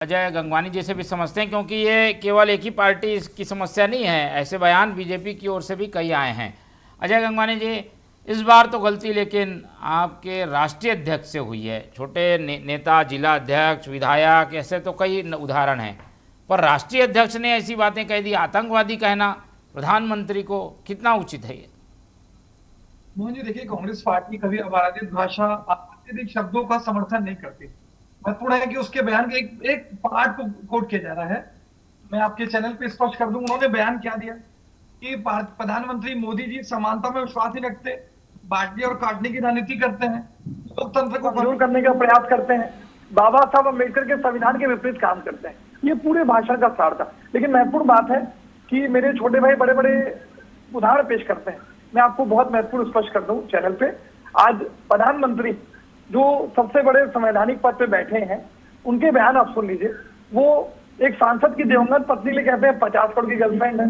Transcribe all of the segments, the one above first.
अजय गंगवानी जैसे भी समझते हैं, क्योंकि ये केवल एक ही पार्टी की समस्या नहीं है, ऐसे बयान बीजेपी की ओर से भी कई आए हैं। अजय गंगवानी जी, इस बार तो गलती लेकिन आपके राष्ट्रीय अध्यक्ष से हुई है। छोटे नेता, जिला अध्यक्ष, विधायक, ऐसे तो कई उदाहरण हैं, पर राष्ट्रीय अध्यक्ष ने ऐसी बातें कह दी, आतंकवादी कहना प्रधानमंत्री को, कितना उचित है ये? मोहन जी, देखिए, कांग्रेस पार्टी कभी अपराधिक भाषा, अत्यधिक शब्दों का समर्थन नहीं करती। महत्वपूर्ण है कि उसके बयान के एक पार्ट को कोट किया जा रहा है। मैं आपके चैनल पे स्पष्ट कर दूं, उन्होंने बयान क्या दिया कि प्रधानमंत्री मोदी जी समानता में विश्वास नहीं रखते, बांटने और काटने की राजनीति करते हैं, लोकतंत्र को कमजोर करने का प्रयास करते हैं, बाबा साहब अम्बेडकर के संविधान के विपरीत काम करते हैं। ये पूरे भाषण का सार था। लेकिन महत्वपूर्ण बात है कि मेरे छोटे भाई बड़े बड़े उदाहरण पेश करते हैं। मैं आपको बहुत महत्वपूर्ण स्पष्ट कर दूं चैनल पे, आज प्रधानमंत्री जो सबसे बड़े संवैधानिक पद पे बैठे हैं, उनके बयान आप सुन लीजिए। वो एक सांसद की दिवंगत पत्नी के कहते हैं 50 करोड़ की गर्लफ्रेंड है।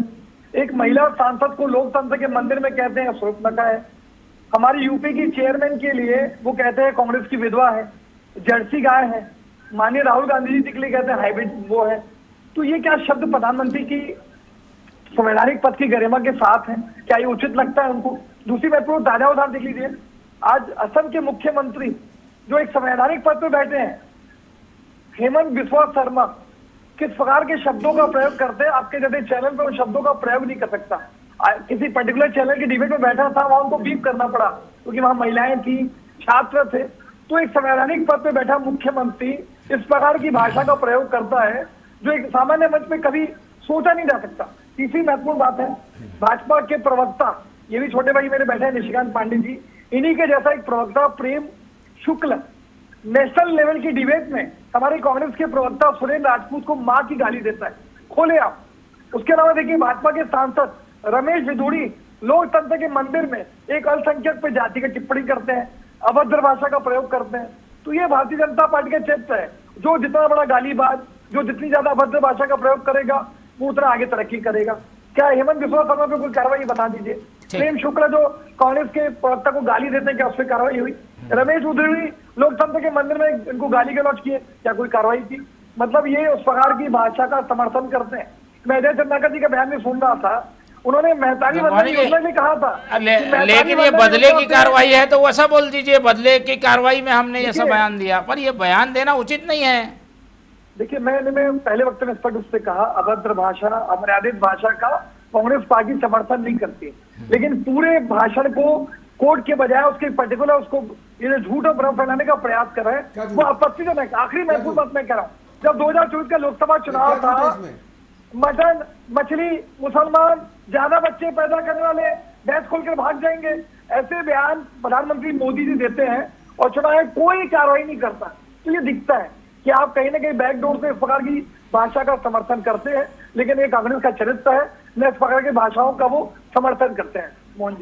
एक महिला सांसद को लोकतंत्र के मंदिर में कहते हैं सूर्पनखा है। हमारी यूपी की चेयरमैन के लिए वो कहते हैं कांग्रेस की विधवा है, जर्सी गाय है। माननीय राहुल गांधी जी के लिए कहते हैं हाइब्रिड वो है। तो ये क्या शब्द प्रधानमंत्री की संवैधानिक पद की गरिमा के साथ है? क्या ये उचित लगता है उनको? दूसरी महत्वपूर्ण ताजा उदाहरण देख लीजिए। आज असम के मुख्यमंत्री जो एक संवैधानिक पद पर बैठे हैं, हेमंत बिस्वा शर्मा, किस प्रकार के शब्दों का प्रयोग करते हैं? आपके जैसे चैनल पर उन शब्दों का प्रयोग नहीं कर सकता। किसी पर्टिकुलर चैनल के डिबेट में बैठा था, वहां उनको बीप करना पड़ा क्योंकि वहां महिलाएं थी, छात्र थे। तो एक संवैधानिक पद पर बैठा मुख्यमंत्री इस प्रकार की भाषा का प्रयोग करता है जो एक सामान्य मंच में कभी सोचा नहीं जा सकता। तीसरी महत्वपूर्ण बात है, भाजपा के प्रवक्ता, ये भी छोटे भाई मेरे बैठे हैं निशिकांत पांडे जी, इन्हीं के जैसा एक प्रवक्ता प्रेम शुक्ल नेशनल लेवल की डिबेट में हमारे कांग्रेस के प्रवक्ता सुरेंद्र राजपूत को मां की गाली देता है, खोले आप। उसके अलावा देखिए, भाजपा के सांसद रमेश बिधूड़ी लोकतंत्र के मंदिर में एक अल्पसंख्यक पे जाति की टिप्पणी करते हैं, अभद्र भाषा का प्रयोग करते हैं। तो ये भारतीय जनता पार्टी का चित्र है। जो जितना बड़ा गालीबाज, जो जितनी ज्यादा अभद्र भाषा का प्रयोग करेगा, वो उतना आगे तरक्की करेगा। क्या हेमंत बिस्वा शर्मा पे कोई कार्रवाई बता दीजिए। प्रेम शुक्ला जो कांग्रेस के प्रवक्ता को गाली देते हैं, क्या उस पर कार्रवाई हुई? रमेश बिधूड़ी लोकतंत्र के मंदिर में इनको गाली गलौज किए, क्या कोई कार्रवाई की? मतलब ये उस प्रकार की भाषा का समर्थन करते हैं। मैं अजय चंद्राकर जी का बयान में सुन रहा था, उन्होंने मेहतारी वंदन योजना में कहा था, लेकिन ये बदले की कार्रवाई है तो वैसा बोल दीजिए, बदले की कार्रवाई में हमने ऐसा बयान दिया, पर ये बयान देना उचित नहीं है। देखिए, मैंने पहले वक्त में स्पष्ट रूप से कहा, अभद्र भाषा, अपराधिक भाषा का कांग्रेस पार्टी समर्थन नहीं करती। लेकिन पूरे भाषण को कोर्ट के बजाय उसके पर्टिकुलर उसको ये झूठ और भ्रम फैलाने का प्रयास कर रहे हैं, वो आपत्तिजनक। आखिरी महत्वपूर्ण बात मैं कह रहा हूँ, जब 2024 का लोकसभा चुनाव था, मटन, मछली, मुसलमान, ज्यादा बच्चे पैदा करने वाले भैंस खोलकर भाग जाएंगे, ऐसे बयान प्रधानमंत्री मोदी जी देते हैं और चुनाव में कोई कार्रवाई नहीं करता। तो ये दिखता है कि आप कहीं ना कहीं बैकडोर से इस प्रकार की भाषा का समर्थन करते हैं, लेकिन ये कांग्रेस का चरित्र है, न इस प्रकार की भाषाओं का वो समर्थन करते हैं। मोहन जी।